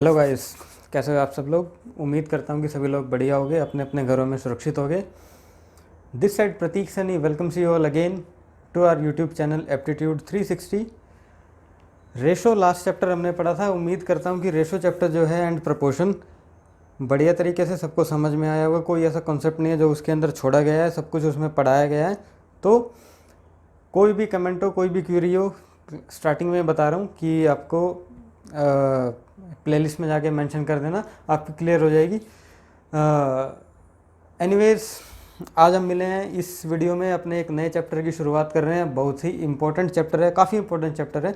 Hello guys, कैसे हो आप सब लोग। उम्मीद करता हूँ कि सभी लोग बढ़िया होंगे, अपने अपने घरों में सुरक्षित होंगे। This side Prateek Sunny welcomes you all again to our YouTube channel aptitude 360। Ratio last chapter हमने पढ़ा था। उम्मीद करता हूँ कि रेशो चैप्टर जो है एंड प्रपोर्शन बढ़िया तरीके से सबको समझ में आया होगा। कोई ऐसा कॉन्सेप्ट नहीं है जो उसके अंदर छोड़ा गया है, सब कुछ उसमें पढ़ाया गया है। तो कोई भी कमेंट हो, कोई भी क्यूरी हो, स्टार्टिंग में बता रहा हूँ कि आपको प्लेलिस्ट में जाके मेंशन कर देना, आपकी क्लियर हो जाएगी। एनीवेज, आज हम मिले हैं इस वीडियो में अपने एक नए चैप्टर की शुरुआत कर रहे हैं। बहुत ही इंपॉर्टेंट चैप्टर है, काफ़ी इंपॉर्टेंट चैप्टर है।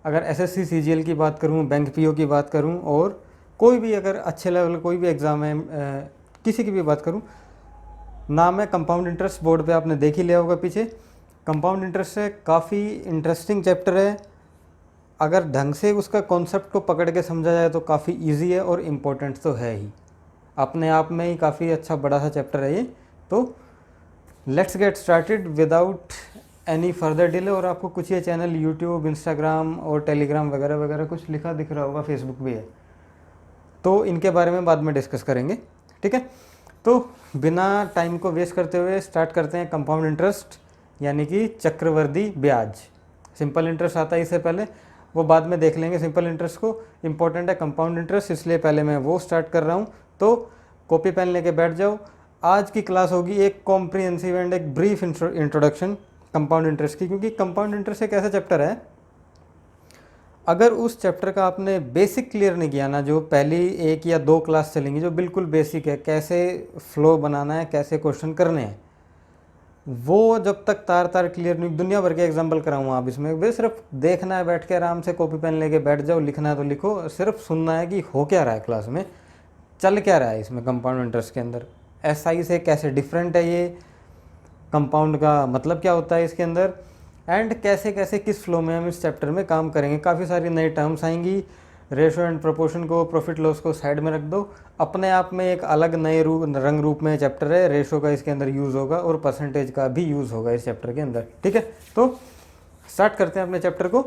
अगर एसएससी सीजीएल की बात करूं, बैंक पीओ की बात करूं, और कोई भी अगर अच्छे लेवल कोई भी एग्ज़ाम है, किसी की भी बात करूं, नाम है कंपाउंड इंटरेस्ट। बोर्ड पे आपने देख ही लिया होगा पीछे। कंपाउंड इंटरेस्ट है, काफ़ी इंटरेस्टिंग चैप्टर है। अगर ढंग से उसका कॉन्सेप्ट को पकड़ के समझा जाए तो काफ़ी इजी है, और इम्पोर्टेंट तो है ही, अपने आप में ही काफ़ी अच्छा बड़ा सा चैप्टर है ये। तो let's get started without any further delay. और आपको कुछ ये चैनल यूट्यूब, इंस्टाग्राम और टेलीग्राम वगैरह वगैरह कुछ लिखा दिख रहा होगा, फेसबुक भी है, तो इनके बारे में बाद में डिस्कस करेंगे, ठीक है। तो बिना टाइम को वेस्ट करते हुए स्टार्ट करते हैं। कंपाउंड इंटरेस्ट यानी कि चक्रवृद्धि ब्याज। सिंपल इंटरेस्ट आता है इससे पहले, वो बाद में देख लेंगे। सिंपल इंटरेस्ट को इम्पोर्टेंट है कंपाउंड इंटरेस्ट, इसलिए पहले मैं वो स्टार्ट कर रहा हूँ। तो कॉपी पेन लेके बैठ जाओ। आज की क्लास होगी एक कॉम्प्रिहेंसिव एंड एक ब्रीफ इंट्रोडक्शन कंपाउंड इंटरेस्ट की, क्योंकि कंपाउंड इंटरेस्ट एक ऐसा चैप्टर है, अगर उस चैप्टर का आपने बेसिक क्लियर नहीं किया ना, जो पहली एक या दो क्लास चलेंगी जो बिल्कुल बेसिक है, कैसे फ्लो बनाना है, कैसे क्वेश्चन करने हैं, वो जब तक तार तार क्लियर नहीं, दुनिया भर के एग्जाम्पल कराऊंगा आप इसमें, वे सिर्फ देखना है, बैठ के आराम से कॉपी पेन लेके बैठ जाओ, लिखना है तो लिखो, सिर्फ सुनना है कि हो क्या रहा है क्लास में, चल क्या रहा है इसमें कंपाउंड इंटरेस्ट के अंदर, एसआई से कैसे डिफरेंट है ये, कंपाउंड का मतलब क्या होता है इसके अंदर, एंड कैसे कैसे किस फ्लो में हम इस चैप्टर में काम करेंगे। काफ़ी सारी नई टर्म्स आएंगी। रेशो एंड प्रोपोर्शन को, प्रॉफिट लॉस को साइड में रख दो, अपने आप में एक अलग नए रंग रूप में चैप्टर है। रेशो का इसके अंदर यूज़ होगा और परसेंटेज का भी यूज़ होगा इस चैप्टर के अंदर, ठीक है। तो स्टार्ट करते हैं अपने चैप्टर को,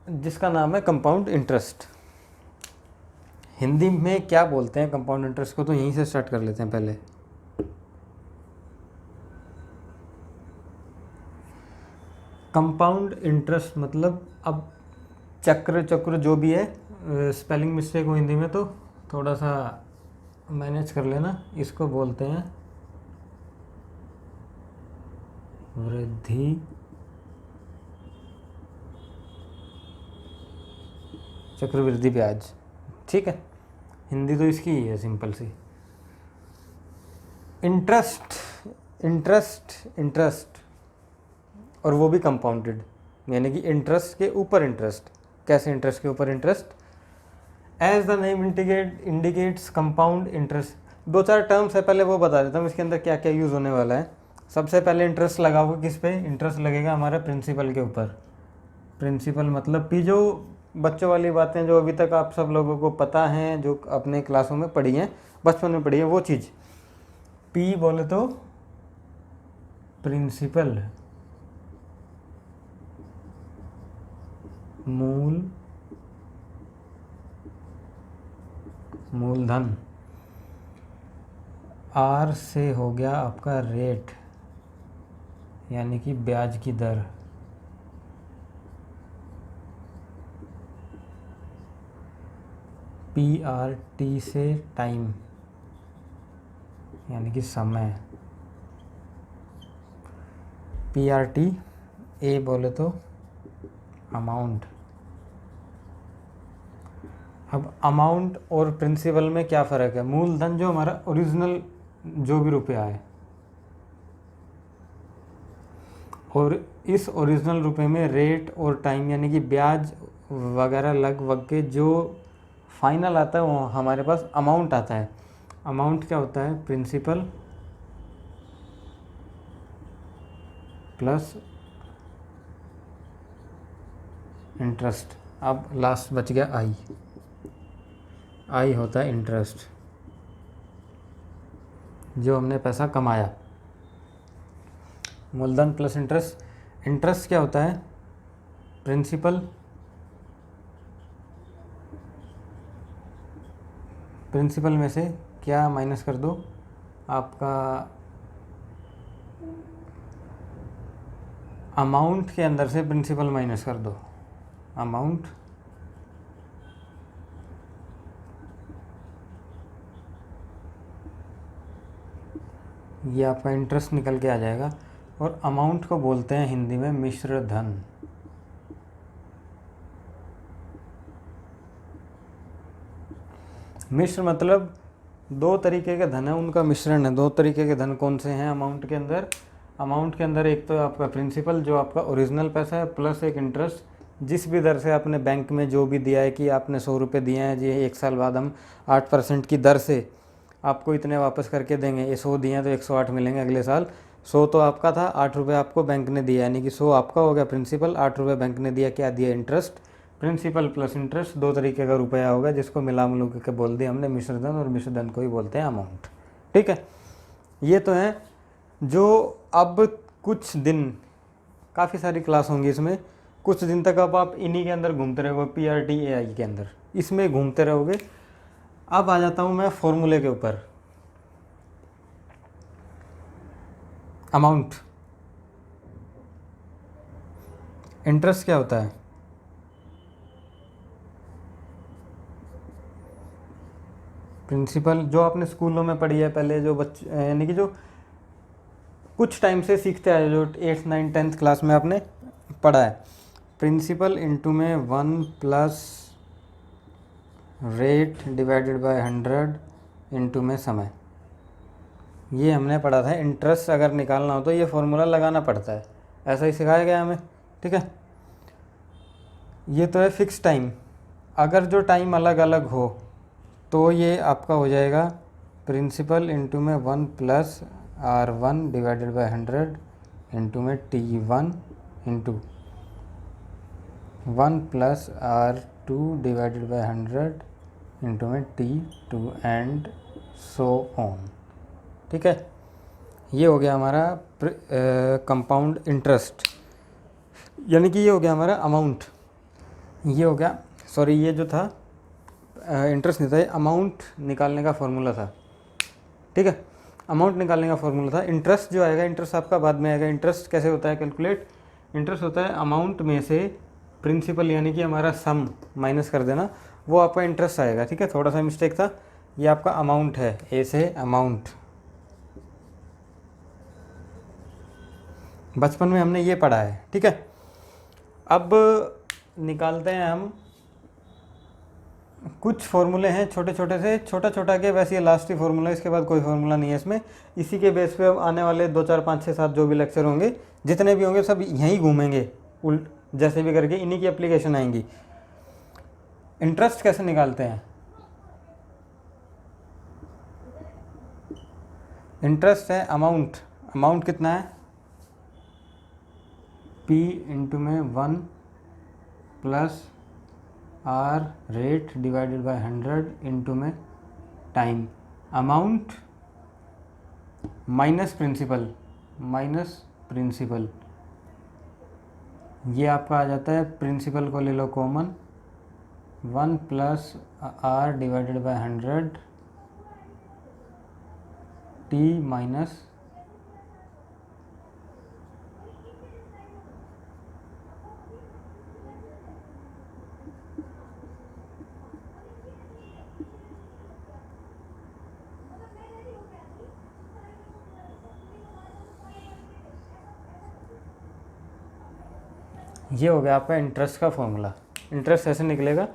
जिसका नाम है कंपाउंड इंटरेस्ट। हिंदी में क्या बोलते हैं कंपाउंड इंटरेस्ट को, तो यहीं से स्टार्ट कर लेते हैं पहले। कंपाउंड इंटरेस्ट मतलब, अब चक्र चक्र जो भी है, स्पेलिंग मिस्टेक हो हिंदी में तो थोड़ा सा मैनेज कर लेना। इसको बोलते हैं वृद्धि चक्रवृद्धि ब्याज, ठीक है। हिंदी तो इसकी ही है सिंपल सी। इंटरेस्ट इंटरेस्ट इंटरेस्ट, और वो भी कंपाउंडेड, यानी कि इंटरेस्ट के ऊपर इंटरेस्ट। कैसे इंटरेस्ट के ऊपर interest? As the name indicates compound interest. दो चार टर्म्स है, पहले वो बता देता हूँ इसके अंदर क्या क्या यूज़ होने वाला है। सबसे पहले इंटरेस्ट लगाओगे किस पे? इंटरेस्ट लगेगा हमारा प्रिंसिपल के ऊपर। प्रिंसिपल मतलब पी, जो बच्चों वाली बातें जो अभी तक आप सब लोगों को पता हैं, जो अपने क्लासों में पढ़ी हैं, बचपन में पढ़ी है, वो चीज़। पी बोले तो प्रिंसिपल, मूलधन। आर से हो गया आपका रेट, यानी कि ब्याज की दर। पी आर टी से टाइम, यानी कि समय। P R T. ए बोले तो अमाउंट। अब अमाउंट और प्रिंसिपल में क्या फ़र्क है? मूलधन जो हमारा ओरिजिनल जो भी रुपया है, और इस ओरिजिनल रुपये में रेट और टाइम यानी कि ब्याज वगैरह लग वग के जो फाइनल आता है वो हमारे पास अमाउंट आता है। अमाउंट क्या होता है? Principal plus interest. अब लास्ट बच गया आई। आई होता है इंटरेस्ट, जो हमने पैसा कमाया। मूलधन प्लस इंटरेस्ट। इंटरेस्ट क्या होता है? प्रिंसिपल प्रिंसिपल में से क्या माइनस कर दो, आपका अमाउंट के अंदर से प्रिंसिपल माइनस कर दो, अमाउंट ये आपका इंटरेस्ट निकल के आ जाएगा। और अमाउंट को बोलते हैं हिंदी में मिश्र धन। मिश्र मतलब दो तरीके के धन है, उनका मिश्रण है। दो तरीके के धन कौन से हैं अमाउंट के अंदर? अमाउंट के अंदर एक तो आपका प्रिंसिपल जो आपका ओरिजिनल पैसा है, प्लस एक इंटरेस्ट जिस भी दर से आपने बैंक में जो भी दिया है कि आपने 100 रुपये दिए हैं जी, 1 साल बाद हम 8% की दर से आपको इतने वापस करके देंगे। ये 100 दिए हैं तो 108 मिलेंगे अगले साल। 100 तो आपका था, 8 रुपये आपको बैंक ने दिया, यानी कि 100 आपका हो गया प्रिंसिपल, 8 रुपये बैंक ने दिया। क्या दिया? इंटरेस्ट। प्रिंसिपल प्लस इंटरेस्ट दो तरीके का रुपया होगा, जिसको मिला मिलू के बोल दिया हमने मिश्रधन, और मिश्रधन को ही बोलते हैं अमाउंट। ठीक है, ये तो है जो अब कुछ दिन, काफ़ी सारी क्लास होंगी इसमें, कुछ दिन तक अब आप इन्हीं के अंदर घूमते रहोगे, PRTAI के अंदर, इसमें घूमते रहोगे। अब आ जाता हूँ मैं फॉर्मूले के ऊपर। अमाउंट, इंटरेस्ट क्या होता है? प्रिंसिपल जो आपने स्कूलों में पढ़ी है पहले, जो बच्चे यानी कि जो कुछ टाइम से सीखते आए, जो 8th 9th 10th क्लास में आपने पढ़ा है। प्रिंसिपल इंटू में 1 plus rate divided by 100 into में समय, ये हमने पढ़ा था। इंटरेस्ट अगर निकालना हो तो ये फॉर्मूला लगाना पड़ता है, ऐसा ही सिखाया गया हमें। ठीक है, ये तो है फिक्स टाइम। अगर जो टाइम अलग अलग हो तो ये आपका हो जाएगा प्रिंसिपल इंटू में 1 plus R1 divided by 100 into में T1 into 1 plus R2 divided by 100 into में T2 एंड सो ऑन। ठीक है, ये हो गया हमारा कंपाउंड इंटरेस्ट, यानी कि ये हो गया हमारा अमाउंट। ये हो गया, सॉरी ये जो था इंटरेस्ट नहीं था, ये अमाउंट निकालने का फॉर्मूला था। ठीक है, अमाउंट निकालने का फॉर्मूला था। इंटरेस्ट जो आएगा, इंटरेस्ट आपका बाद में आएगा। इंटरेस्ट कैसे होता है कैलकुलेट? इंटरेस्ट होता है अमाउंट में से प्रिंसिपल यानी कि हमारा सम माइनस कर देना, वो आपका इंटरेस्ट आएगा। ठीक है, थोड़ा सा मिस्टेक था, ये आपका अमाउंट है, ए से अमाउंट। बचपन में हमने ये पढ़ा है। ठीक है, अब निकालते हैं हम कुछ फॉर्मूले हैं छोटे छोटे से, छोटा छोटा के, वैसे ये लास्ट ही फॉर्मूला है, इसके बाद कोई फॉर्मूला नहीं है इसमें। इसी के बेस पे अब आने वाले 2 4 5 6 7 जो भी लेक्चर होंगे, जितने भी होंगे, सब यहीं घूमेंगे उल्ट, जैसे भी करके इन्हीं की एप्लीकेशन आएंगी। इंटरेस्ट कैसे निकालते हैं? इंटरेस्ट है अमाउंट, अमाउंट कितना है? P इंटू में 1 plus R rate divided by 100 into में time. Amount minus principal, minus principal, ये आपका आ जाता है, प्रिंसिपल को ले लो common, 1 plus R divided by 100 T minus ये हो गया आपका इंटरेस्ट का फॉर्मूला। इंटरेस्ट ऐसे निकलेगा,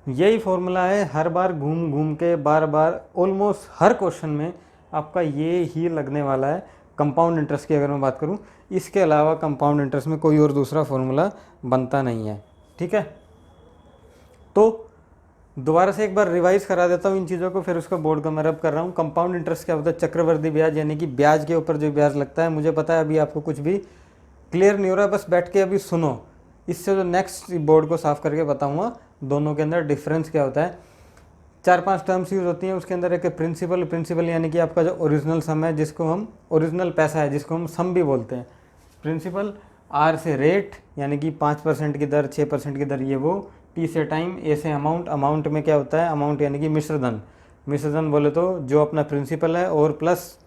यही फॉर्मूला है, हर बार घूम घूम के बार बार ऑलमोस्ट हर क्वेश्चन में आपका ये ही लगने वाला है। कंपाउंड इंटरेस्ट की अगर मैं बात करूं, इसके अलावा कंपाउंड इंटरेस्ट में कोई और दूसरा फॉर्मूला बनता नहीं है। ठीक है, तो दोबारा से एक बार रिवाइज करा देता हूँ इन चीज़ों को, फिर उसको बोर्ड का मैं रब कर रहा हूँ। कंपाउंड इंटरेस्ट क्या होता है? चक्रवृद्धि ब्याज, यानी कि ब्याज के ऊपर जो ब्याज लगता है। मुझे पता है अभी आपको कुछ भी क्लियर नहीं हो रहा है, बस बैठ के अभी सुनो, इससे जो नेक्स्ट बोर्ड को साफ करके बताऊंगा दोनों के अंदर डिफरेंस क्या होता है। 4-5 टर्म्स यूज़ होती हैं उसके अंदर। एक प्रिंसिपल, प्रिंसिपल यानी कि आपका जो ओरिजिनल सम है, जिसको हम ओरिजिनल पैसा है, जिसको हम सम भी बोलते हैं। प्रिंसिपल, R से रेट यानी कि 5% की दर, 6% की दर, ये वो। T से टाइम, A से अमाउंट। अमाउंट में क्या होता है? अमाउंट यानी कि मिश्रधन। मिश्रधन बोले तो जो अपना प्रिंसिपल है और प्लस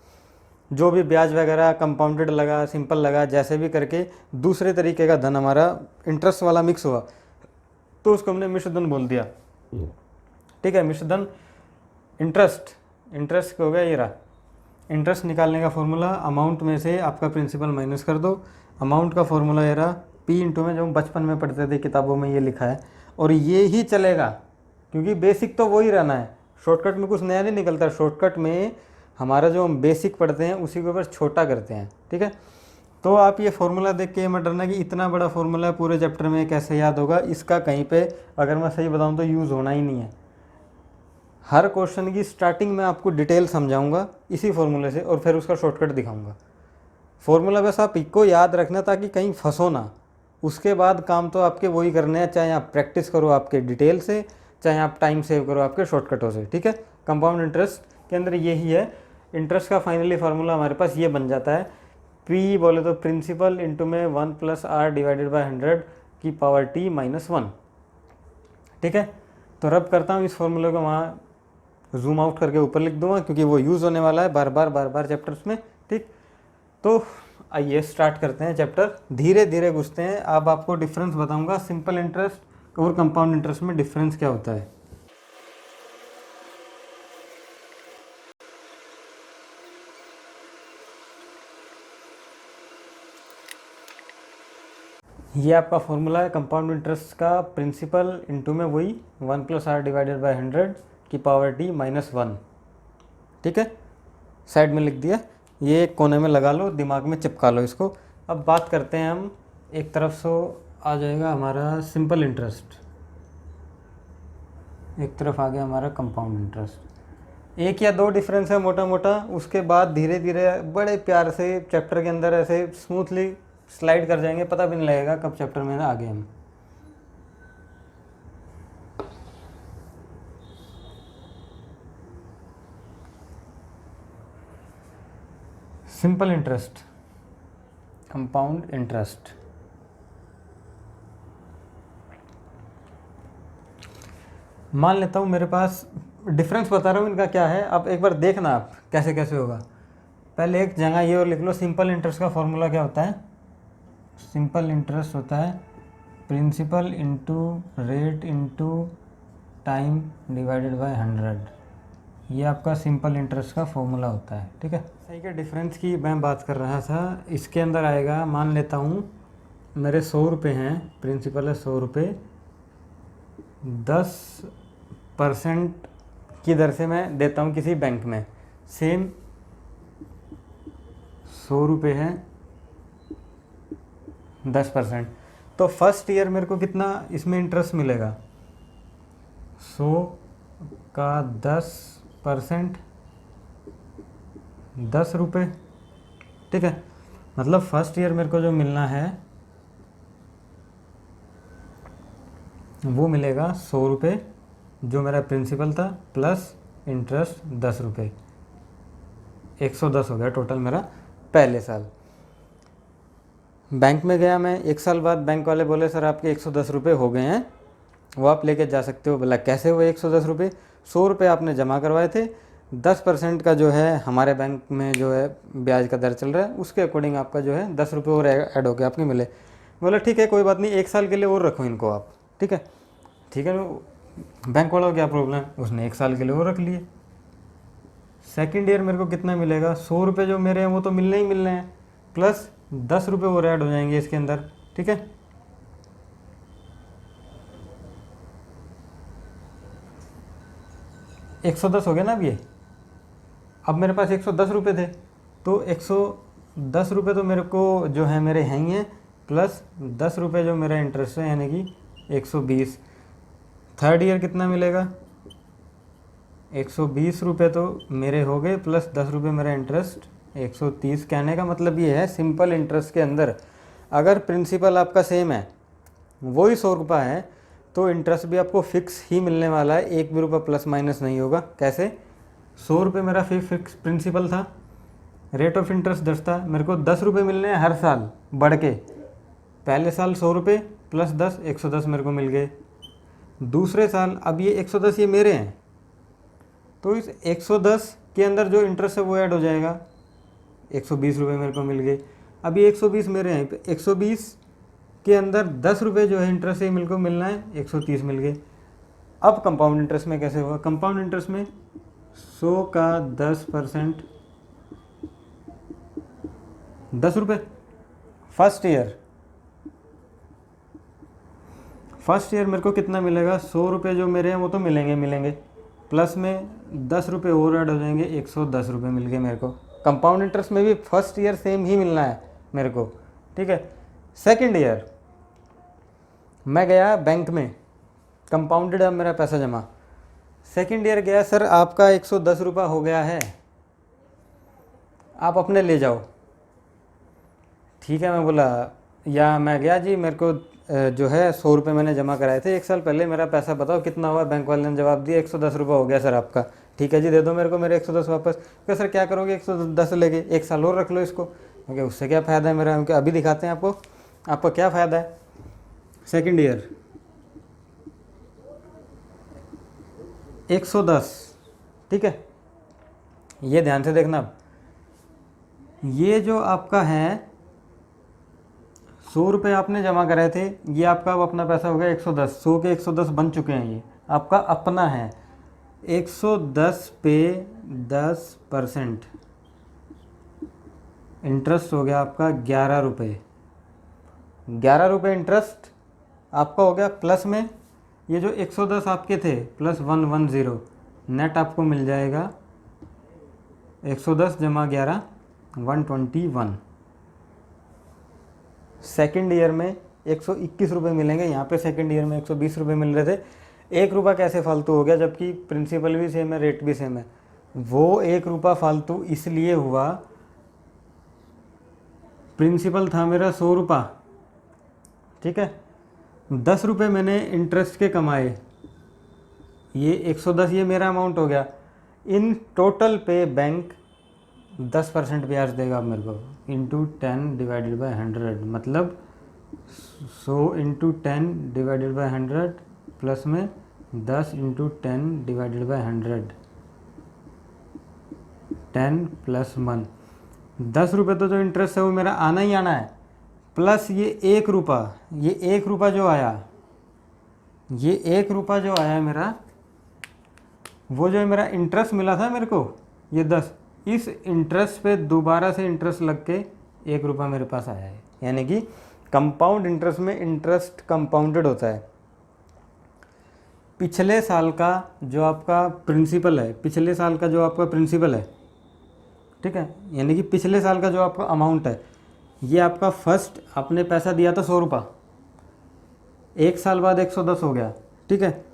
जो भी ब्याज वगैरह कंपाउंडेड लगा, सिंपल लगा, जैसे भी करके दूसरे तरीके का धन हमारा इंटरेस्ट वाला मिक्स हुआ तो उसको हमने मिश्रधन बोल दिया। ठीक है, मिश्रधन इंटरेस्ट हो गया। ये रहा इंटरेस्ट निकालने का फॉर्मूला, अमाउंट में से आपका प्रिंसिपल माइनस कर दो। अमाउंट का फॉर्मूला ये रहा पी इंटू में, जो हम बचपन में पढ़ते थे किताबों में ये लिखा है, और ये ही चलेगा क्योंकि बेसिक तो वही रहना है। शॉर्टकट में कुछ नया नहीं निकलता, शॉर्टकट में हमारा जो हम बेसिक पढ़ते हैं उसी के ऊपर छोटा करते हैं। ठीक है, तो आप ये फॉर्मूला देख के मत डरना कि इतना बड़ा फॉर्मूला है पूरे चैप्टर में कैसे याद होगा। इसका कहीं पे अगर मैं सही बताऊं तो यूज़ होना ही नहीं है। हर क्वेश्चन की स्टार्टिंग में आपको डिटेल समझाऊंगा इसी फॉर्मूले से और फिर उसका शॉर्टकट दिखाऊंगा। फॉर्मूला बस आप इसको याद रखना ताकि कहीं फंसो ना। उसके बाद काम तो आपके वही करने हैं, चाहे आप प्रैक्टिस करो आपके डिटेल से, चाहे आप टाइम सेव करो आपके शॉर्टकटों से। ठीक है, कंपाउंड इंटरेस्ट के अंदर यही है। इंटरेस्ट का फाइनली फार्मूला हमारे पास ये बन जाता है, पी बोले तो प्रिंसिपल इंटू में 1 + r डिवाइडेड बाई 100 की पावर t - 1। ठीक है, तो रब करता हूँ इस फॉर्मूले को, वहाँ जूम आउट करके ऊपर लिख दूंगा क्योंकि वो यूज़ होने वाला है बार बार चैप्टर्स में। ठीक, तो आइए स्टार्ट करते हैं चैप्टर, धीरे धीरे घुसते हैं। अब आपको डिफरेंस बताऊंगा सिंपल इंटरेस्ट और कंपाउंड इंटरेस्ट में डिफरेंस क्या होता है। ये आपका फॉर्मूला है कंपाउंड इंटरेस्ट का, प्रिंसिपल इंटू में वही 1 + r डिवाइडेड बाई 100 की पावर t - 1। ठीक है, साइड में लिख दिया, ये एक कोने में लगा लो, दिमाग में चिपका लो इसको। अब बात करते हैं हम, एक तरफ से आ जाएगा हमारा सिंपल इंटरेस्ट, एक तरफ आ गया हमारा कंपाउंड इंटरेस्ट। एक या दो डिफरेंस है मोटा मोटा, उसके बाद धीरे धीरे बड़े प्यार से चैप्टर के अंदर ऐसे स्मूथली स्लाइड कर जाएंगे, पता भी नहीं लगेगा कब चैप्टर में आ गए हम। Simple interest, compound interest. मान लेता हूँ मेरे पास डिफरेंस बता रहा हूँ इनका क्या है, अब एक बार देखना आप कैसे कैसे होगा। पहले एक जगह ये और लिख लो, सिंपल इंटरेस्ट का फॉर्मूला क्या होता है। सिंपल इंटरेस्ट होता है principal into rate into time divided by 100। ये आपका सिंपल इंटरेस्ट का फॉर्मूला होता है। ठीक है, सही के डिफरेंस की मैं बात कर रहा था। इसके अंदर आएगा, मान लेता हूँ मेरे 100 रुपये हैं, प्रिंसिपल है 100 रुपये, 10% की दर से मैं देता हूँ किसी बैंक में। सेम 100 रुपये है, 10%, तो फर्स्ट ईयर मेरे को कितना इसमें इंटरेस्ट मिलेगा, 100 का 10%, 10 रुपये। ठीक है, मतलब फर्स्ट ईयर मेरे को जो मिलना है वो मिलेगा 100 रुपये, जो मेरा प्रिंसिपल था, प्लस इंटरेस्ट 10 रुपये, 110 हो गया टोटल मेरा पहले साल। बैंक में गया मैं, एक साल बाद बैंक वाले बोले सर आपके 110 रुपये हो गए हैं, वो आप लेके जा सकते हो। बोला कैसे हुए 110 रुपये, 100 रुपये आपने जमा करवाए थे, 10% का जो है हमारे बैंक में जो है ब्याज का दर चल रहा है, उसके अकॉर्डिंग आपका जो है 10 रुपये और ऐड होकर आपके मिले। बोला ठीक है कोई बात नहीं, 1 साल के लिए और रखो इनको आप। ठीक है, बैंक वाला को क्या प्रॉब्लम है, उसने 1 साल के लिए और रख लिए। सेकेंड ईयर मेरे को कितना मिलेगा, 100 रुपये जो मेरे हैं वो तो मिलने ही मिलने हैं, प्लस 10 रुपये और ऐड हो जाएंगे इसके अंदर। ठीक है, $110 हो गया ना अब ये। अब मेरे पास 110 रुपये थे, तो 110 रुपये तो मेरे को जो है मेरे हैं ही हैं, प्लस 10 रुपये जो मेरा इंटरेस्ट है यानी कि 120। थर्ड ईयर कितना मिलेगा, 120 रुपये तो मेरे हो गए, प्लस 10 रुपये मेरा इंटरेस्ट 130। कहने का मतलब ये है सिंपल इंटरेस्ट के अंदर अगर प्रिंसिपल आपका सेम है, वही 100 रुपये है, तो इंटरेस्ट भी आपको फिक्स ही मिलने वाला है, 1 भी रुपये प्लस माइनस नहीं होगा। कैसे, 100 रुपये मेरा फिक्स प्रिंसिपल था, रेट ऑफ इंटरेस्ट 10 था, मेरे को 10 रुपये मिलने हैं हर साल बढ़ के। पहले साल 100 रुपये प्लस 10, 110 मेरे को मिल गए। दूसरे साल अब ये 110 ये मेरे हैं, तो इस 110 के अंदर जो इंटरेस्ट है वो ऐड हो जाएगा, 120 रुपये मेरे को मिल गए। अभी 120 मेरे हैं, 120 के अंदर 10 रुपये जो है इंटरेस्ट है मेरे को मिलना है, 130 मिल गए। अब कंपाउंड इंटरेस्ट में कैसे होगा, कंपाउंड इंटरेस्ट में 100 का 10%, 10 रुपये फर्स्ट ईयर मेरे को कितना मिलेगा, 100 रुपये जो मेरे हैं वो तो मिलेंगे, प्लस में 10 रुपये और ऐड हो जाएंगे, 110 रुपये मिल गए मेरे को। कंपाउंड इंटरेस्ट में भी फर्स्ट ईयर सेम ही मिलना है मेरे को, ठीक है। सेकंड ईयर मैं गया बैंक में, कंपाउंडेड है मेरा पैसा जमा। सेकंड ईयर गया, सर आपका 110 रुपये हो गया है, आप अपने ले जाओ। ठीक है, मैं बोला, या मैं गया जी मेरे को जो है 100 रुपये मैंने जमा कराए थे 1 साल पहले, मेरा पैसा बताओ कितना हुआ। बैंक वाले ने जवाब दिया 110 रुपये हो गया सर आपका। ठीक है जी, दे दो मेरे को मेरे 110 वापस। क्या सर क्या करोगे 110 लेके, 1 साल और रख लो इसको। क्योंकि उससे क्या फ़ायदा है मेरा, अभी दिखाते हैं आपको, आपका क्या फ़ायदा है। सेकेंड ईयर 110, ठीक है, ये ध्यान से देखना। अब ये जो आपका है 100 रुपये आपने जमा कराए थे, ये आपका अब अपना पैसा हो गया 110, 100 के 110 बन चुके हैं, ये आपका अपना है। 110 पे 10% इंटरेस्ट हो गया आपका 11 रुपये। 11 रुपये इंटरेस्ट आपका हो गया, प्लस में ये जो 110 आपके थे प्लस 110, नेट आपको मिल जाएगा 110 जमा 11 121। सेकेंड ईयर में 121 रुपये मिलेंगे, यहाँ पे सेकेंड ईयर में 120 रुपये मिल रहे थे। 1 रुपया कैसे फालतू हो गया, जबकि प्रिंसिपल भी सेम है, रेट भी सेम है। वो 1 रुपया फालतू इसलिए हुआ, प्रिंसिपल था मेरा 100 रुपया, ठीक है, 10 रुपये मैंने इंटरेस्ट के कमाए, ये 110 ये मेरा अमाउंट हो गया। इन टोटल पे बैंक 10% ब्याज देगा अब मेरे को, इंटू 10 डिवाइडेड बाई 100, मतलब 100 इंटू 10 डिवाइडेड बाई 100 प्लस में 10 इंटू 10 डिवाइडेड बाई 100, 10 प्लस 1, 10 रुपये तो जो इंटरेस्ट है वो मेरा आना ही आना है, प्लस ये 1 रुपया, ये 1 रुपया जो आया, ये 1 रुपया जो आया मेरा, वो जो मेरा इंटरेस्ट मिला था मेरे को ये 10, इस इंटरेस्ट पे दोबारा से इंटरेस्ट लग के 1 रुपया मेरे पास आया है। यानी कि कंपाउंड इंटरेस्ट में इंटरेस्ट कंपाउंडेड होता है। पिछले साल का जो आपका प्रिंसिपल है, पिछले साल का जो आपका प्रिंसिपल है, ठीक है, यानी कि पिछले साल का जो आपका अमाउंट है, ये आपका फर्स्ट आपने पैसा दिया था 100 रुपया, 1 साल बाद 110 हो गया, ठीक है।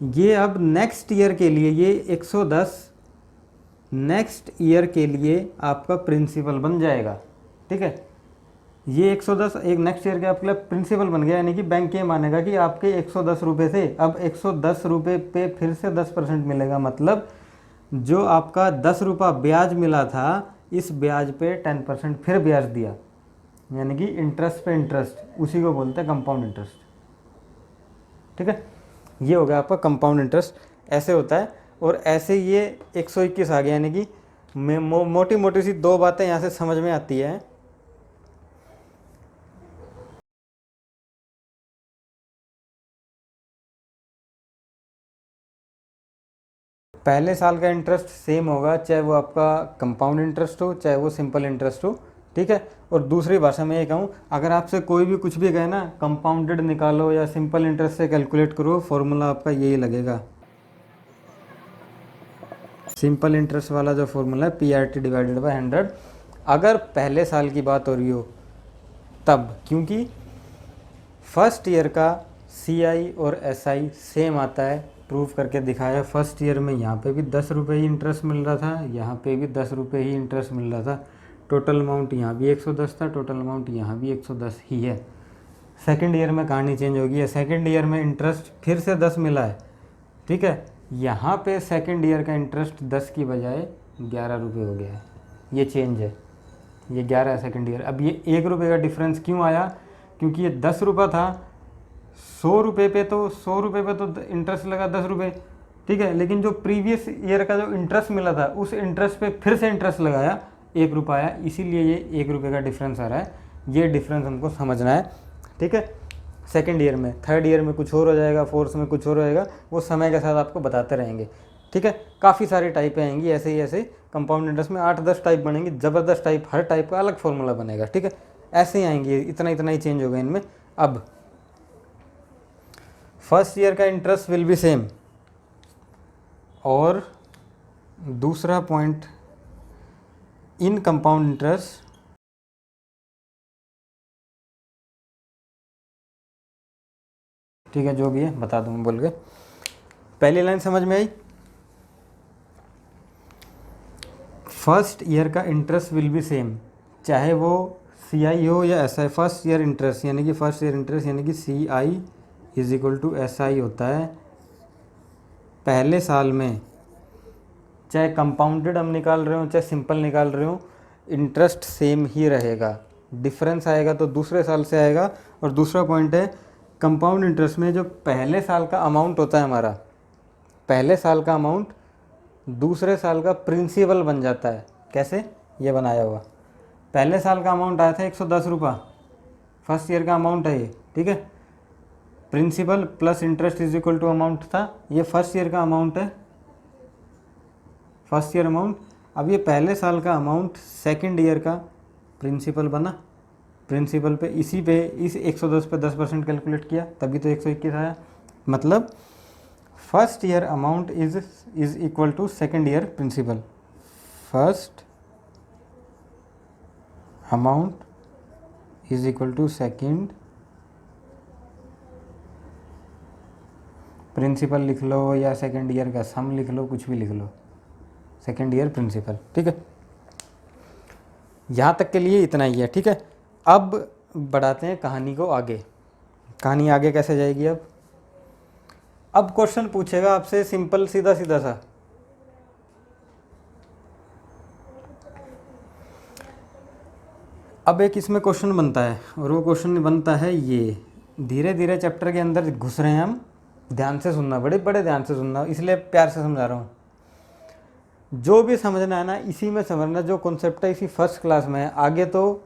ये अब नेक्स्ट ईयर के लिए ये 110 नेक्स्ट ईयर के लिए आपका प्रिंसिपल बन जाएगा, ठीक है। ये 110 एक नेक्स्ट ईयर के आपके लिए प्रिंसिपल बन गया, यानी कि बैंक ये मानेगा कि आपके 110 रुपये थे, अब 110 रुपये पे फिर से 10% मिलेगा, मतलब जो आपका 10 रुपया ब्याज मिला था, इस ब्याज पे 10% फिर ब्याज दिया, यानी कि इंटरेस्ट पे इंटरेस्ट, उसी को बोलते हैं कंपाउंड इंटरेस्ट, ठीक है। ये हो गया आपका कंपाउंड इंटरेस्ट, ऐसे होता है। और ऐसे ये 121 आ गया, यानी कि मोटी मोटी सी 2 बातें यहाँ से समझ में आती है। पहले साल का इंटरेस्ट सेम होगा, चाहे वो आपका कंपाउंड इंटरेस्ट हो चाहे वो सिंपल इंटरेस्ट हो, ठीक है। और दूसरी भाषा में ये कहूँ, अगर आपसे कोई भी कुछ भी कहे ना, कंपाउंडेड निकालो या सिंपल इंटरेस्ट से कैलकुलेट करो, फॉर्मूला आपका यही लगेगा। सिंपल इंटरेस्ट वाला जो फॉर्मूला है PRT डिवाइडेड बाई 100, अगर पहले साल की बात हो रही हो तब, क्योंकि फर्स्ट ईयर का CI और SI सेम आता है, प्रूफ करके दिखाया। फर्स्ट ईयर में यहाँ पे भी 10 रुपये ही इंटरेस्ट मिल रहा था, यहाँ पे भी 10 रुपये ही इंटरेस्ट मिल रहा था, टोटल अमाउंट यहाँ भी 110 था, टोटल अमाउंट यहाँ भी 110 ही है। सेकेंड ईयर में कहानी चेंज होगी है, सेकेंड ईयर में इंटरेस्ट फिर से 10 मिला है, ठीक है। यहाँ पे सेकेंड ईयर का इंटरेस्ट 10 की बजाय 11 रुपये हो गया है, ये चेंज है, ये 11 है सेकेंड ईयर। अब ये 1 रुपये का डिफरेंस क्यों आया, क्योंकि ये 10 रुपये था, 100 रुपये पे तो 100 रुपये पे तो इंटरेस्ट लगा 10 रुपये, ठीक है। लेकिन जो प्रीवियस ईयर का जो इंटरेस्ट मिला था उस इंटरेस्ट पे फिर से इंटरेस्ट लगाया, 1 रुपया आया, इसीलिए ये 1 रुपये का डिफरेंस आ रहा है। ये डिफरेंस हमको समझना है, ठीक है। सेकेंड ईयर में, थर्ड ईयर में कुछ और हो जाएगा, फोर्थ में कुछ और हो जाएगा, वो समय के साथ आपको बताते रहेंगे, ठीक है। काफ़ी सारी टाइपें आएंगी ऐसे ही, ऐसे कंपाउंड इंटरेस्ट में 8-10 टाइप बनेंगी, ज़बरदस्त टाइप, हर टाइप का अलग फॉर्मूला बनेगा, ठीक है। ऐसे ही आएंगी, इतना इतना ही चेंज होगा इनमें। अब फर्स्ट ईयर का इंटरेस्ट विल बी सेम, और दूसरा पॉइंट, इन कंपाउंड इंटरेस्ट ठीक है, जो भी है बता दूँ बोल के। पहली लाइन समझ में आई? फर्स्ट ईयर का इंटरेस्ट विल बी सेम, चाहे वो CI हो या SI। फर्स्ट ईयर इंटरेस्ट यानी कि फर्स्ट ईयर इंटरेस्ट यानी कि CI is equal to SI होता है। पहले साल में चाहे कंपाउंडेड हम निकाल रहे हो चाहे सिंपल निकाल रहे हो, इंटरेस्ट सेम ही रहेगा। डिफरेंस आएगा तो दूसरे साल से आएगा। और दूसरा पॉइंट है, कंपाउंड इंटरेस्ट में जो पहले साल का अमाउंट होता है हमारा, पहले साल का अमाउंट दूसरे साल का प्रिंसिपल बन जाता है। कैसे? ये बनाया हुआ, पहले साल का अमाउंट आया था 110 रुपये, फर्स्ट ईयर का अमाउंट है ये, ठीक है। Principal plus interest is equal to amount था, ये फर्स्ट ईयर का अमाउंट है, फर्स्ट ईयर अमाउंट। अब ये पहले साल का अमाउंट सेकंड ईयर का प्रिंसिपल बना, प्रिंसिपल पे इसी पे इस 110 पे 10% कैलकुलेट किया, तभी तो 121 आया। मतलब first year amount is equal to second year principal. First amount is equal to second principal लिख लो, या सेकंड ईयर का सम लिख लो, कुछ भी लिख लो, सेकंड ईयर प्रिंसिपल, ठीक है। यहाँ तक के लिए इतना ही है, ठीक है। अब बढ़ाते हैं कहानी को आगे। कहानी आगे कैसे जाएगी? अब क्वेश्चन पूछेगा आपसे सिंपल, सीधा सीधा सा। अब एक इसमें क्वेश्चन बनता है, और वो क्वेश्चन बनता है ये, धीरे धीरे चैप्टर के अंदर घुस रहे हैं हम, ध्यान से सुनना, बड़े बड़े ध्यान से सुनना, इसलिए प्यार से समझा रहा हूँ। जो भी समझना है ना इसी में समझना, जो कॉन्सेप्ट है इसी फर्स्ट क्लास में है। आगे तो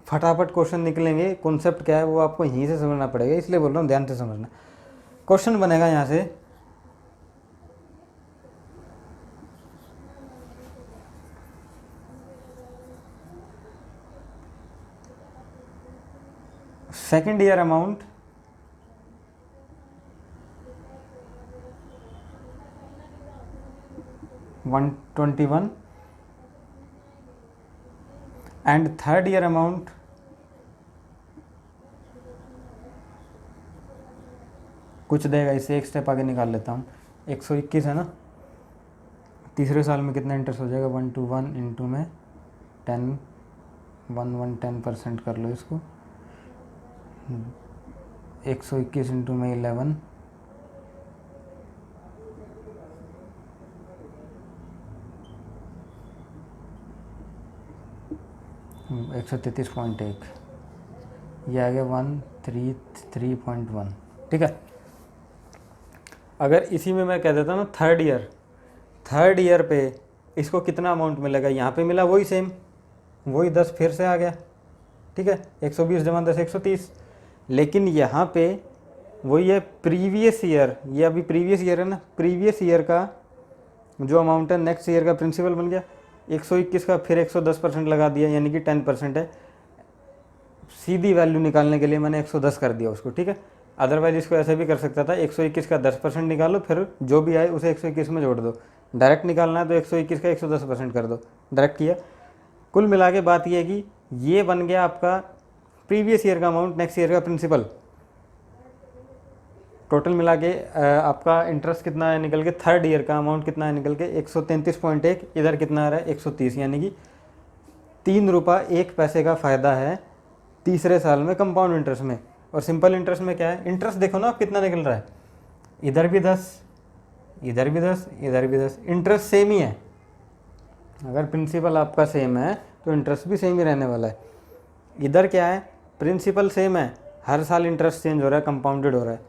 फटाफट क्वेश्चन निकलेंगे, कॉन्सेप्ट क्या है वो आपको यहीं से समझना पड़ेगा, इसलिए बोल रहा हूँ ध्यान से समझना। क्वेश्चन बनेगा यहाँ से, second year amount $121 and third year amount कुछ देगा, इसे एक स्टेप आगे निकाल लेता हूँ, 121 है ना। तीसरे साल में कितना इंटरेस्ट हो जाएगा? 1 to 1 इंटू में 10, 10% कर लो इसको, 121 इंटू में 11, 133.1, ये आ गया 133.1, ठीक है। अगर इसी में मैं कह देता हूँ थर्ड ईयर पे इसको कितना अमाउंट मिलेगा, यहाँ पे मिला वही सेम, वही 10 फिर से आ गया, ठीक है। 120 जमा 10 130, लेकिन यहाँ पे वही है प्रीवियस ईयर, ये अभी प्रीवियस ईयर है ना, प्रीवियस ईयर का जो अमाउंट है नेक्स्ट ईयर का प्रिंसिपल बन गया। 121 का फिर 110% लगा दिया, यानी कि 10% है। सीधी वैल्यू निकालने के लिए मैंने 110 कर दिया उसको, ठीक है। अदरवाइज इसको ऐसे भी कर सकता था, 121 का 10% निकालो, फिर जो भी आए उसे 121 में जोड़ दो। डायरेक्ट निकालना है तो 121 का 110% कर दो, डायरेक्ट किया। कुल मिला के बात ये है कि ये बन गया आपका प्रीवियस ईयर का अमाउंट, नेक्स्ट ईयर का प्रिंसिपल। टोटल मिला के आपका इंटरेस्ट कितना है निकल के, थर्ड ईयर का अमाउंट कितना है निकल के 133.1, इधर कितना आ रहा है 130, यानी कि 3 रुपये 1 पैसे का फ़ायदा है तीसरे साल में कंपाउंड इंटरेस्ट में। और सिंपल इंटरेस्ट में क्या है, इंटरेस्ट देखो ना आप कितना निकल रहा है, इधर भी 10, इधर भी 10, इधर भी 10, इंटरेस्ट सेम ही है। अगर प्रिंसिपल आपका सेम है तो इंटरेस्ट भी सेम ही रहने वाला है। इधर क्या है, प्रिंसिपल सेम है, हर साल इंटरेस्ट चेंज हो रहा है, कंपाउंडेड हो रहा है।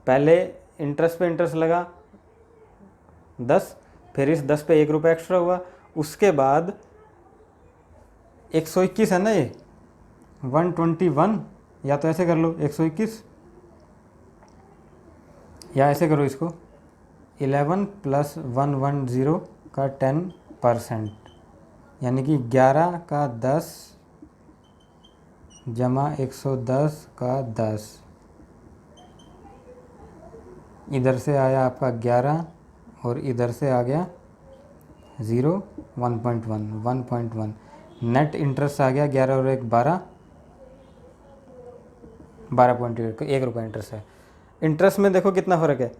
पहले इंटरेस्ट पे इंटरेस्ट लगा, 10, फिर इस 10 पे 1 रुपये एक्स्ट्रा हुआ, उसके बाद 121 है ना ये, 121, या तो ऐसे कर लो 121, या ऐसे करो इसको 11 + 110 का 10%, यानी कि 11 का 10 जमा 110 का 10, इधर से आया आपका 11 और इधर से आ गया 0, 1.1, नेट इंटरेस्ट आ गया 11 और 1 12, 12.8, 1 रुपये इंटरेस्ट है। इंटरेस्ट में देखो कितना फ़र्क है,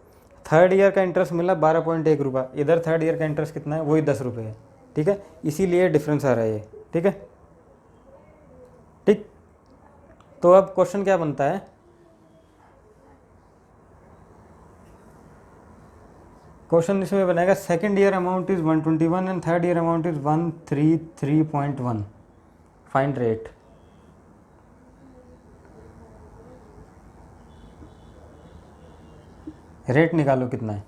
थर्ड ईयर का इंटरेस्ट मिला 12.1 रुपये, इधर थर्ड ईयर का इंटरेस्ट कितना है, वही 10 रुपये है। ठीक है, इसीलिए डिफरेंस आ रहा है ये। ठीक है, ठीक। तो अब क्वेश्चन क्या बनता है, क्वेश्चन इसमें बनेगा second year amount is 121 and third year amount is 133.1, find rate. Rate निकालो कितना है।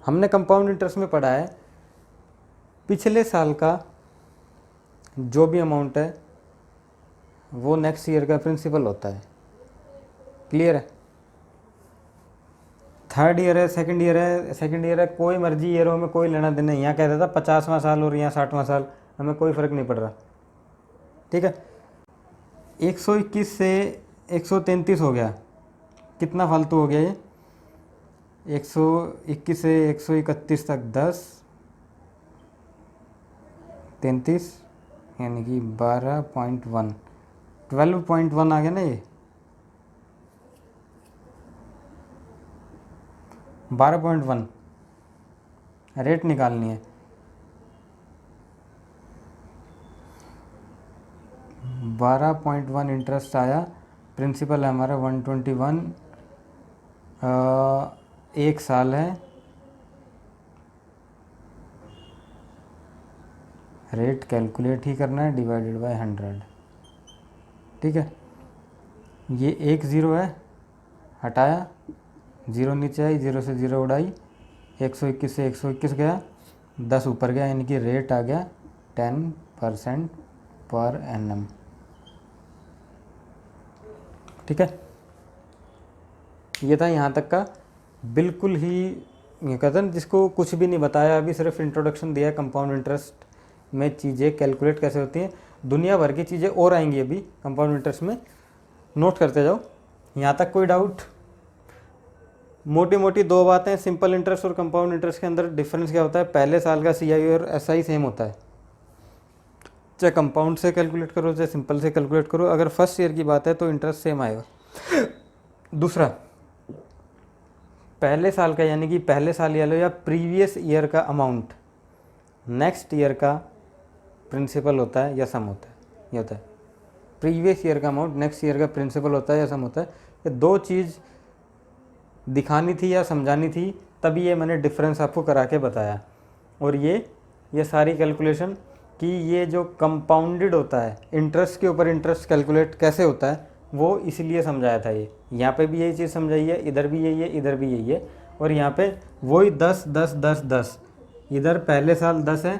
हमने कंपाउंड इंटरेस्ट में पढ़ा है पिछले साल का जो भी अमाउंट है वो नेक्स्ट ईयर का प्रिंसिपल होता है। क्लियर है। थर्ड ईयर है, सेकंड ईयर है, कोई मर्जी ईयरों में कोई लेना देना, यहाँ कह देता 50वां साल और यहाँ 60वां साल, हमें कोई फ़र्क नहीं पड़ रहा। ठीक है, 121 से 133 हो गया, कितना फालतू हो गया ये, 121 से 131 तक 10, 33 यानी कि 12.1, 12.1 आ गया ना ये, 12.1 रेट निकालनी है। 12.1 इंटरेस्ट आया, प्रिंसिपल है हमारा 121, 1 साल है, रेट कैलकुलेट ही करना है, डिवाइडेड बाय 100। ठीक है, ये 1 0 है, हटाया, 0 नीचे आई, 0 से 0 उड़ाई, 121 से 121 गया, 10 ऊपर गया, यानी कि रेट आ गया 10% पर एनम। ठीक है, ये था यहाँ तक का। बिल्कुल ही ये कहते हैं जिसको कुछ भी नहीं बताया, अभी सिर्फ इंट्रोडक्शन दिया है कंपाउंड इंटरेस्ट में चीज़ें कैलकुलेट कैसे होती हैं। दुनिया भर की चीज़ें और आएंगी अभी कंपाउंड इंटरेस्ट में, नोट करते जाओ। यहाँ तक कोई डाउट? मोटी मोटी 2 बातें, सिंपल इंटरेस्ट और कंपाउंड इंटरेस्ट के अंदर डिफरेंस क्या होता है, पहले साल का CI और SI सेम होता है, चाहे कंपाउंड से कैलकुलेट करो चाहे सिंपल से कैलकुलेट करो। अगर फर्स्ट ईयर की बात है तो इंटरेस्ट सेम आएगा। दूसरा, पहले साल का यानी कि पहले साल या लो या प्रीवियस ईयर का अमाउंट नेक्स्ट ईयर का प्रिंसिपल होता है या सम होता है, ये होता है। प्रीवियस ईयर का अमाउंट नेक्स्ट ईयर का प्रिंसिपल होता है या सम होता है। ये 2 चीज़ दिखानी थी या समझानी थी, तभी ये मैंने डिफरेंस आपको करा के बताया। और ये सारी कैलकुलेशन कि ये जो कंपाउंडेड होता है, इंटरेस्ट के ऊपर इंटरेस्ट कैलकुलेट कैसे होता है, वो इसलिए समझाया था। ये यहाँ पे भी यही चीज़ समझाई है, इधर भी यही है, इधर भी यही है। और यहाँ पे वही 10 10 10 10, इधर पहले साल 10 है,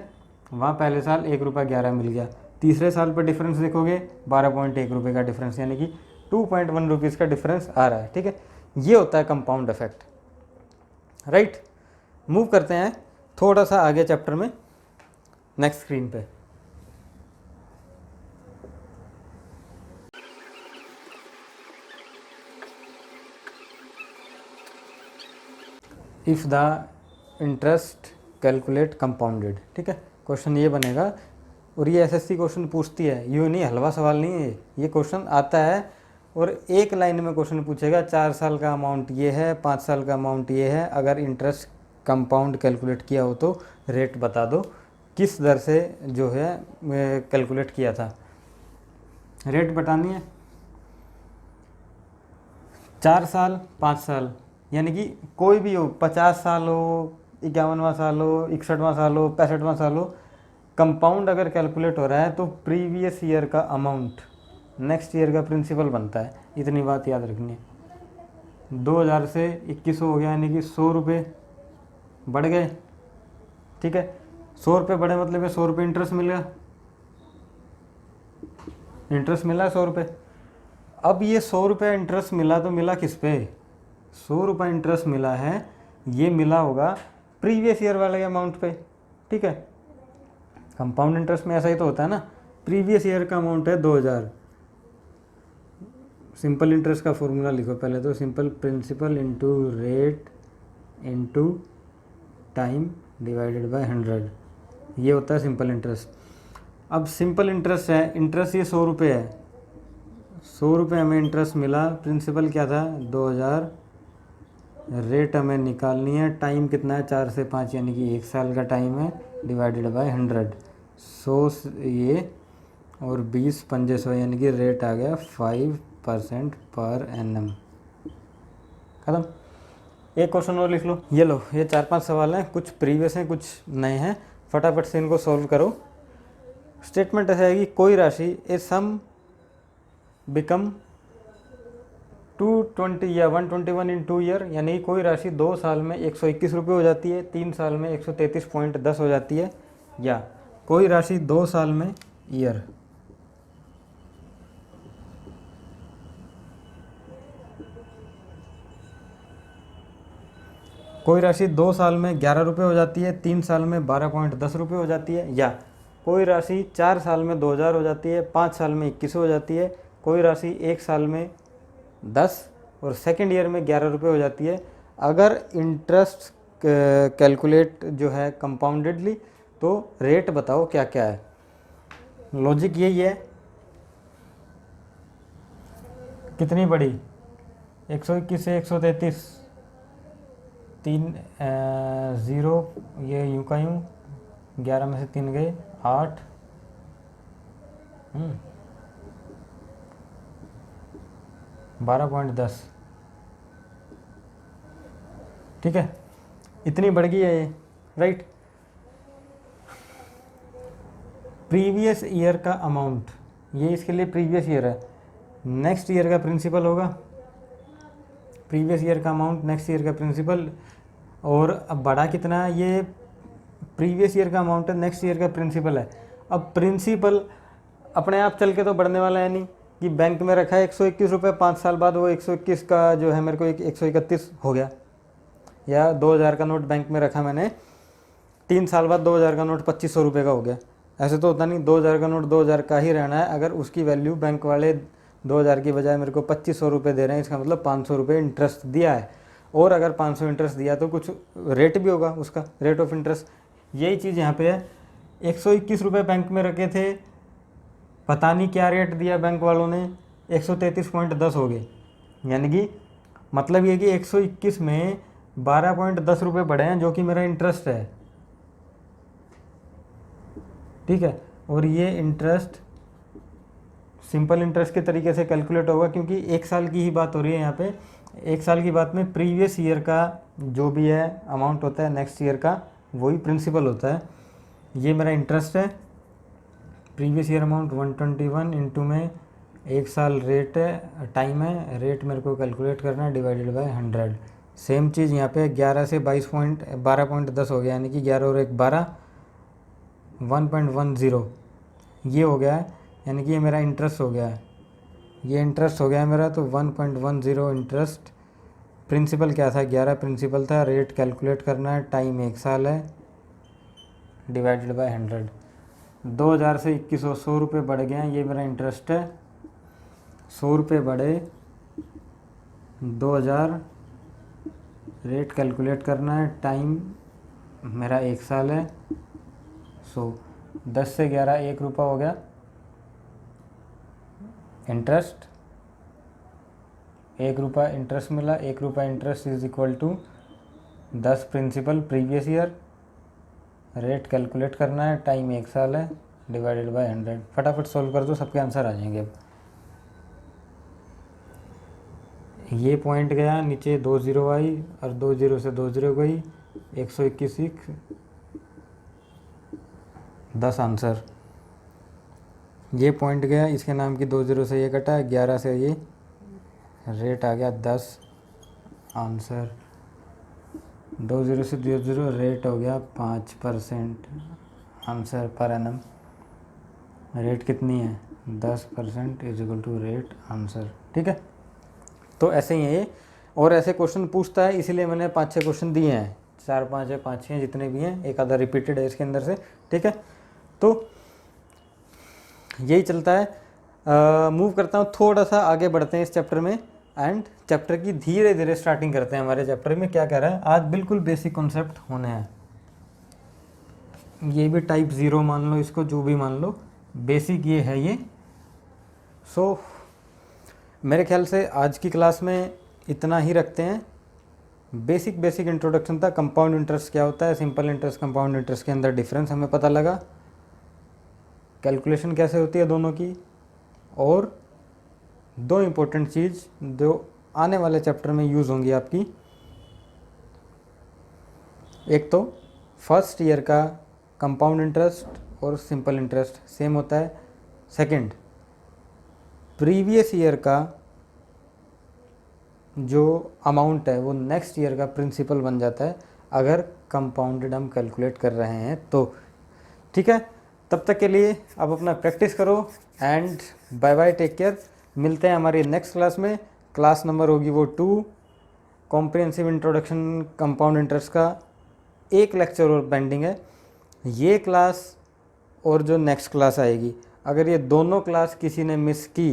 वहाँ पहले साल 1 रुपया 11 मिल गया। तीसरे साल पर डिफरेंस देखोगे 12.1 रुपये का डिफरेंस, यानी कि 2.1 रुपीज़ का डिफरेंस आ रहा है। ठीक है, ये होता है कंपाउंड इफेक्ट। राइट, मूव करते हैं थोड़ा सा आगे चैप्टर में, नेक्स्ट स्क्रीन पे। If the interest calculate compounded. ठीक है, क्वेश्चन ये बनेगा। और ये SSC क्वेश्चन पूछती है, यूँ नहीं, हलवा सवाल नहीं है ये क्वेश्चन आता है और एक लाइन में क्वेश्चन पूछेगा 4 साल का अमाउंट ये है, 5 साल का अमाउंट ये है, अगर इंटरेस्ट कंपाउंड कैलकुलेट किया हो तो रेट बता दो, किस दर से जो है कैलकुलेट किया था। रेट बतानी है 4 साल 5 साल, यानी कि कोई भी हो, 50 साल हो, 51वां साल हो, 61वां साल हो, 65वां साल हो, कंपाउंड अगर कैलकुलेट हो रहा है तो प्रीवियस ईयर का अमाउंट नेक्स्ट ईयर का प्रिंसिपल बनता है। इतनी बात याद रखनी है। 2000 से 2100 हो गया, यानी कि 100 रुपये बढ़ गए, ठीक है। 100 रुपये बढ़े मतलब 100 रुपये इंटरेस्ट मिल गया, इंटरेस्ट मिला 100 रुपये। अब ये 100 रुपये इंटरेस्ट मिला तो मिला किस पे, 100 रुपये इंटरेस्ट मिला है, ये मिला होगा प्रीवियस ईयर वाले अमाउंट पे, ठीक है। कंपाउंड इंटरेस्ट में ऐसा ही तो होता है ना, प्रीवियस ईयर का अमाउंट है 2000। सिंपल इंटरेस्ट का फॉर्मूला लिखो पहले तो, simple principal into rate into time divided by 100, ये होता है सिंपल इंटरेस्ट। अब सिंपल इंटरेस्ट है, इंटरेस्ट ये 100 रुपये है, 100 रुपये हमें इंटरेस्ट मिला, प्रिंसिपल क्या था 2000, रेट हमें निकालनी है, टाइम कितना है 4 से 5 यानी कि 1 साल का टाइम है, डिवाइडेड बाय 100, 100 ये और 20 पंजे 100 यानी कि रेट आ गया 5% पर एनम। खत्म। एक क्वेश्चन और लिख लो, ये लो, ये 4-5 सवाल हैं, कुछ प्रीवियस हैं कुछ नए हैं, फटाफट से इनको सॉल्व करो। स्टेटमेंट ऐसा है कि कोई राशि ए सम बिकम 220 या 121 इन 2 ईयर, यानी कोई राशि 2 साल में 121 रुपये हो जाती है, 3 साल में 133.10 हो जाती है, या कोई राशि 2 साल में ईयर, कोई राशि 2 साल में 11 रुपये हो जाती है, 3 साल में 12.10 रुपये हो जाती है, या कोई राशि 4 साल में 2000 हो जाती है, 5 साल में 21 हो जाती है, कोई राशि 1 साल में 10 और सेकेंड ईयर में 11 रुपये हो जाती है। अगर इंटरेस्ट कैलकुलेट जो है कंपाउंडेडली, तो रेट बताओ क्या क्या है। लॉजिक यही है, कितनी बड़ी 121 से 133, 3 0, ये यूँ का यूँ, 11 में से 3 गए 8, 12.10, ठीक है, इतनी बढ़ गई है ये, राइट। प्रीवियस ईयर का अमाउंट, ये इसके लिए प्रीवियस ईयर है, नेक्स्ट ईयर का प्रिंसिपल होगा, प्रीवियस ईयर का अमाउंट नेक्स्ट ईयर का प्रिंसिपल, और अब बढ़ा कितना है, ये प्रीवियस ईयर का अमाउंट है, नेक्स्ट ईयर का प्रिंसिपल है। अब प्रिंसिपल अपने आप चल के तो बढ़ने वाला है नहीं, कि बैंक में रखा है 121 रुपये, 5 साल बाद वो 121 का जो है मेरे को 131 हो गया, या 2000 का नोट बैंक में रखा मैंने, 3 साल बाद 2000 का नोट 2500 रुपये का हो गया। ऐसे तो होता नहीं, 2000 का नोट 2000 का ही रहना है। अगर उसकी वैल्यू बैंक वाले 2000 की बजाय मेरे को 2500 रुपये दे रहे हैं, इसका मतलब 500 रुपये इंटरेस्ट दिया है, और अगर 500 इंटरेस्ट दिया तो कुछ रेट भी होगा उसका, रेट ऑफ इंटरेस्ट। यही चीज़ यहाँ पे है, 121 रुपये बैंक में रखे थे, पता नहीं क्या रेट दिया बैंक वालों ने, 133.10 हो गए, यानी कि मतलब ये कि 121 में 12.10 रुपये बढ़े हैं, जो कि मेरा इंटरेस्ट है, ठीक है। और ये इंटरेस्ट सिंपल इंटरेस्ट के तरीके से कैलकुलेट होगा, क्योंकि 1 साल की ही बात हो रही है यहाँ पे। 1 साल की बात में प्रीवियस ईयर का जो भी है अमाउंट होता है, नेक्स्ट ईयर का वही प्रिंसिपल होता है। ये मेरा इंटरेस्ट है, प्रीवियस ईयर अमाउंट 121 इंटू में 1 साल रेट है, टाइम है, रेट मेरे को कैलकुलेट करना है, डिवाइडेड बाय 100। सेम चीज़ यहाँ पे 11 से 12.10 हो गया, यानी कि 11 और 1 12, 1.10 ये हो गया है, यानी कि ये मेरा इंटरेस्ट हो गया है, ये इंटरेस्ट हो गया है मेरा। तो 1.10 इंटरेस्ट, प्रिंसिपल क्या था 11 प्रिंसिपल था, रेट कैलकुलेट करना है, टाइम 1 साल है, डिवाइडेड बाय 100। 2000 से 2100, 100 रुपये बढ़ गए हैं, ये मेरा इंटरेस्ट है, 100 रुपये बढ़े, 2000, रेट कैलकुलेट करना है, टाइम मेरा 1 साल है, 10 से 11 1 रुपया हो गया इंटरेस्ट, 1 रुपया इंटरेस्ट मिला, 1 रुपया interest is equal to 10 principal previous year, rate calculate करना है, टाइम 1 साल है, डिवाइडेड बाय 100। फटाफट सॉल्व कर दो, सबके आंसर आ जाएंगे। अब ये पॉइंट गया नीचे, 2 0 आई और 2 0 से 2 0 गई, 121 10 आंसर। ये पॉइंट गया, इसके नाम की 2 0 से ये कटा, 11 से ये रेट आ गया 10 आंसर। 20 से 20 रेट हो गया 5% आंसर पर एनम। रेट कितनी है 10% is equal to rate answer. ठीक है, तो ऐसे ही है ये, और ऐसे क्वेश्चन पूछता है, इसीलिए मैंने 5-6 क्वेश्चन दिए हैं, 4-5 है 5-6 जितने भी हैं, एक आधा रिपीटेड है इसके अंदर से। ठीक है, तो यही चलता है। मूव करता हूँ, थोड़ा सा आगे बढ़ते हैं इस चैप्टर में, एंड चैप्टर की धीरे धीरे स्टार्टिंग करते हैं। हमारे चैप्टर में क्या कह रहा है आज, बिल्कुल बेसिक कॉन्सेप्ट होने हैं। ये भी टाइप 0 मान लो इसको, जो भी मान लो, बेसिक ये है ये। सो मेरे ख्याल से आज की क्लास में इतना ही रखते हैं। बेसिक इंट्रोडक्शन था, कंपाउंड इंटरेस्ट क्या होता है, सिंपल इंटरेस्ट कंपाउंड इंटरेस्ट के अंदर डिफरेंस हमें पता लगा, कैलकुलेशन कैसे होती है दोनों की, और दो इम्पोर्टेंट चीज़ जो आने वाले चैप्टर में यूज़ होंगी आपकी, एक तो फर्स्ट ईयर का कंपाउंड इंटरेस्ट और सिंपल इंटरेस्ट सेम होता है। सेकंड, प्रीवियस ईयर का जो अमाउंट है वो नेक्स्ट ईयर का प्रिंसिपल बन जाता है अगर कंपाउंडेड हम कैलकुलेट कर रहे हैं तो। ठीक है, तब तक के लिए आप अपना प्रैक्टिस करो, and bye bye, take care. मिलते हैं हमारी नेक्स्ट क्लास में। क्लास नंबर होगी वो 2, कॉम्प्रिहेंसिव इंट्रोडक्शन कंपाउंड इंटरेस्ट का एक लेक्चर और पेंडिंग है। ये क्लास और जो नेक्स्ट क्लास आएगी, अगर ये दोनों क्लास किसी ने मिस की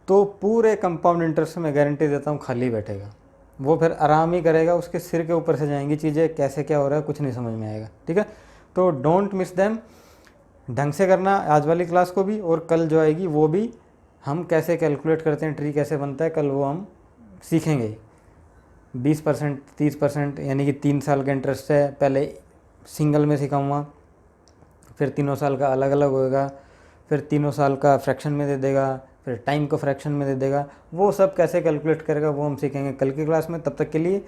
तो पूरे कंपाउंड इंटरेस्ट में गारंटी देता हूँ खाली बैठेगा, वो फिर आराम ही करेगा, उसके सिर के ऊपर से जाएंगी चीज़ें, कैसे क्या हो रहा है कुछ नहीं समझ में आएगा। ठीक है, तो डोंट मिस देम, ढंग से करना आज वाली क्लास को भी, और कल जो आएगी वो भी हम कैसे कैलकुलेट करते हैं, ट्री कैसे बनता है, कल वो हम सीखेंगे। 20% 30% यानी कि 3 साल का इंटरेस्ट है, पहले सिंगल में सिखाऊंगा, फिर 3 साल का अलग अलग होएगा, फिर 3 साल का फ्रैक्शन में दे देगा, फिर टाइम को फ्रैक्शन में दे देगा, वो सब कैसे कैलकुलेट करेगा वो हम सीखेंगे कल की क्लास में। तब तक के लिए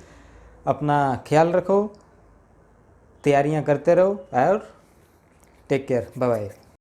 अपना ख्याल रखो, तैयारियां करते रहो, और टेक केयर, बाय बाय।